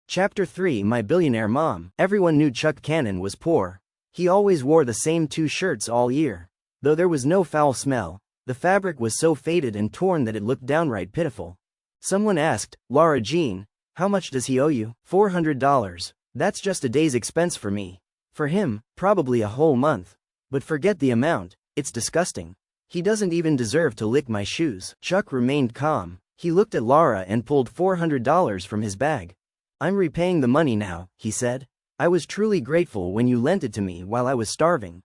Chapter 3 My Billionaire Mom. Everyone knew Chuck Cannon was poor. He always wore the same 2 shirts all year. Though there was no foul smell, the fabric was so faded and torn that it looked downright pitiful. Someone asked, Laura Jean, how much does he owe you? $400. That's just a day's expense for me. For him, probably a whole month. But forget the amount, it's disgusting. He doesn't even deserve to lick my shoes. Chuck remained calm. He looked at Laura and pulled $400 from his bag. I'm repaying the money now, he said. I was truly grateful when you lent it to me while I was starving.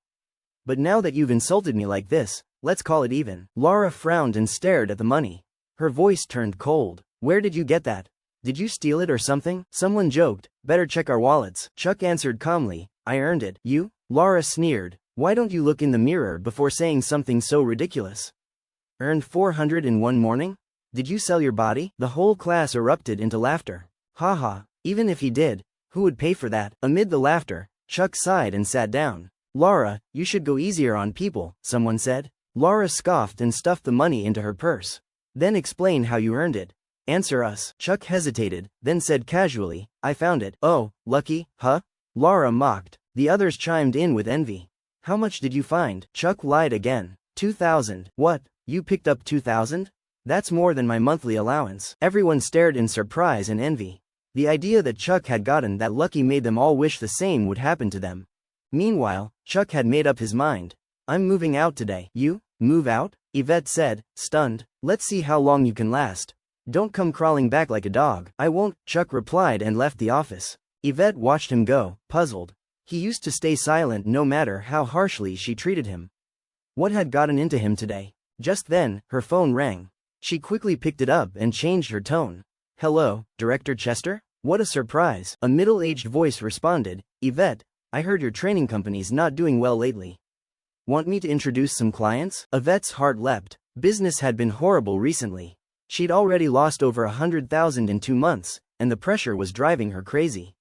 But now that you've insulted me like this, let's call it even. Laura frowned and stared at the money. Her voice turned cold. Where did you get that? Did you steal it or something? Someone joked, better check our wallets. Chuck answered calmly, I earned it. You? Laura sneered. Why don't you look in the mirror before saying something so ridiculous? Earned 400 in one morning? Did you sell your body? The whole class erupted into laughter. Haha, even if he did, who would pay for that? Amid the laughter, Chuck sighed and sat down. Laura, you should go easier on people, someone said. Laura scoffed and stuffed the money into her purse. Then explain how you earned it. Answer us. Chuck hesitated, then said casually, I found it. Oh, lucky, huh? Laura mocked. The others chimed in with envy. How much did you find? Chuck lied again. 2,000. What, you picked up 2,000? That's more than my monthly allowance. Everyone stared in surprise and envy. The idea that Chuck had gotten that lucky made them all wish the same would happen to them. Meanwhile, Chuck had made up his mind. I'm moving out today. You? Move out? Yvette said, stunned. Let's see how long you can last. Don't come crawling back like a dog. I won't, Chuck replied and left the office. Yvette watched him go, puzzled. He used to stay silent no matter how harshly she treated him. What had gotten into him today? Just then, her phone rang. She quickly picked it up and changed her tone. Hello, Director Chester? What a surprise. A middle-aged voice responded, Yvette, I heard your training company's not doing well lately. Want me to introduce some clients? Yvette's heart leapt. Business had been horrible recently. She'd already lost over 100,000 in 2 months, and the pressure was driving her crazy.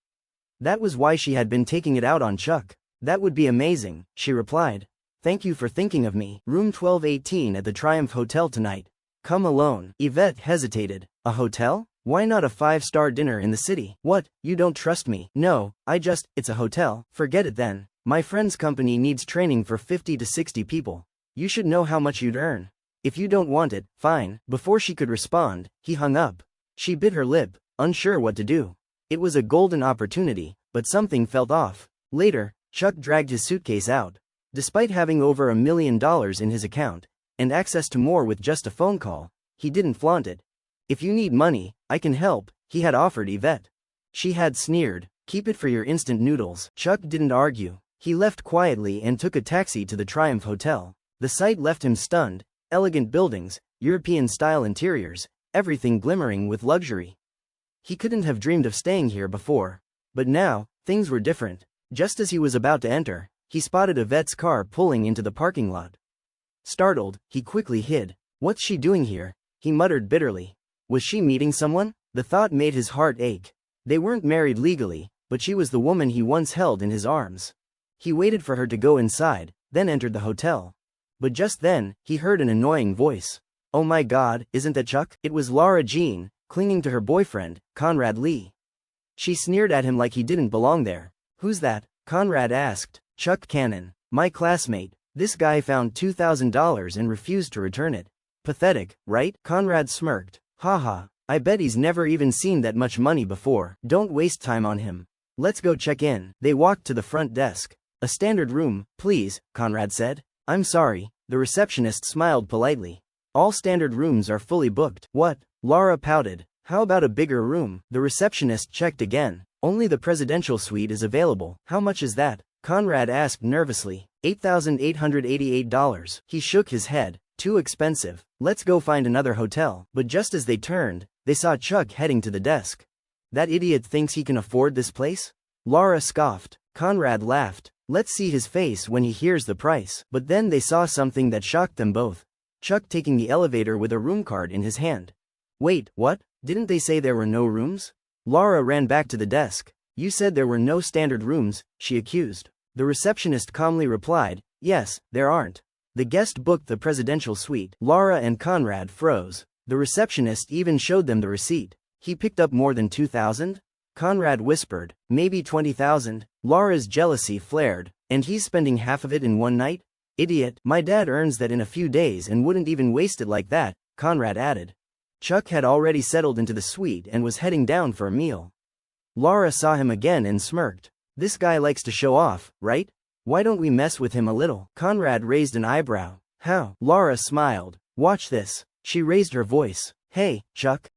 That was why she had been taking it out on Chuck. That would be amazing, she replied. Thank you for thinking of me. Room 1218 at the Triumph Hotel tonight. Come alone. Yvette hesitated. A hotel? Why not a 5-star dinner in the city? What, you don't trust me? No, it's a hotel. Forget it then. My friend's company needs training for 50 to 60 people. You should know how much you'd earn. If you don't want it, fine. Before she could respond, he hung up. She bit her lip, unsure what to do. It was a golden opportunity, but something felt off. Later, Chuck dragged his suitcase out. Despite having over $1 million in his account, and access to more with just a phone call, he didn't flaunt it. If you need money, I can help, he had offered Yvette. She had sneered, keep it for your instant noodles. Chuck didn't argue. He left quietly and took a taxi to the Triumph Hotel. The sight left him stunned. Elegant buildings, European-style interiors, everything glimmering with luxury. He couldn't have dreamed of staying here before. But now, things were different. Just as he was about to enter, he spotted Yvette's car pulling into the parking lot. Startled, he quickly hid. What's she doing here? He muttered bitterly. Was she meeting someone? The thought made his heart ache. They weren't married legally, but she was the woman he once held in his arms. He waited for her to go inside, then entered the hotel. But just then, he heard an annoying voice. Oh my God, isn't that Chuck? It was Laura Jean, clinging to her boyfriend, Conrad Lee. She sneered at him like he didn't belong there. Who's that? Conrad asked. Chuck Cannon. My classmate. This guy found $2,000 and refused to return it. Pathetic, right? Conrad smirked. Haha, I bet he's never even seen that much money before. Don't waste time on him. Let's go check in. They walked to the front desk. A standard room, please, Conrad said. I'm sorry, the receptionist smiled politely. All standard rooms are fully booked. What? Laura pouted. How about a bigger room? The receptionist checked again. Only the presidential suite is available. How much is that? Conrad asked nervously. $8,888. He shook his head. Too expensive. Let's go find another hotel. But just as they turned, they saw Chuck heading to the desk. That idiot thinks he can afford this place? Laura scoffed. Conrad laughed. Let's see his face when he hears the price. But then they saw something that shocked them both. Chuck taking the elevator with a room card in his hand. Wait, what? Didn't they say there were no rooms? Laura ran back to the desk. You said there were no standard rooms, she accused. The receptionist calmly replied, yes, there aren't. The guest booked the presidential suite. Laura and Conrad froze. The receptionist even showed them the receipt. He picked up more than $2,000? Conrad whispered. Maybe 20,000. Laura's jealousy flared. And he's spending half of it in one night? Idiot. My dad earns that in a few days and wouldn't even waste it like that, Conrad added. Chuck had already settled into the suite and was heading down for a meal. Laura saw him again and smirked. This guy likes to show off, right? Why don't we mess with him a little? Conrad raised an eyebrow. How? Laura smiled. Watch this. She raised her voice. Hey, Chuck.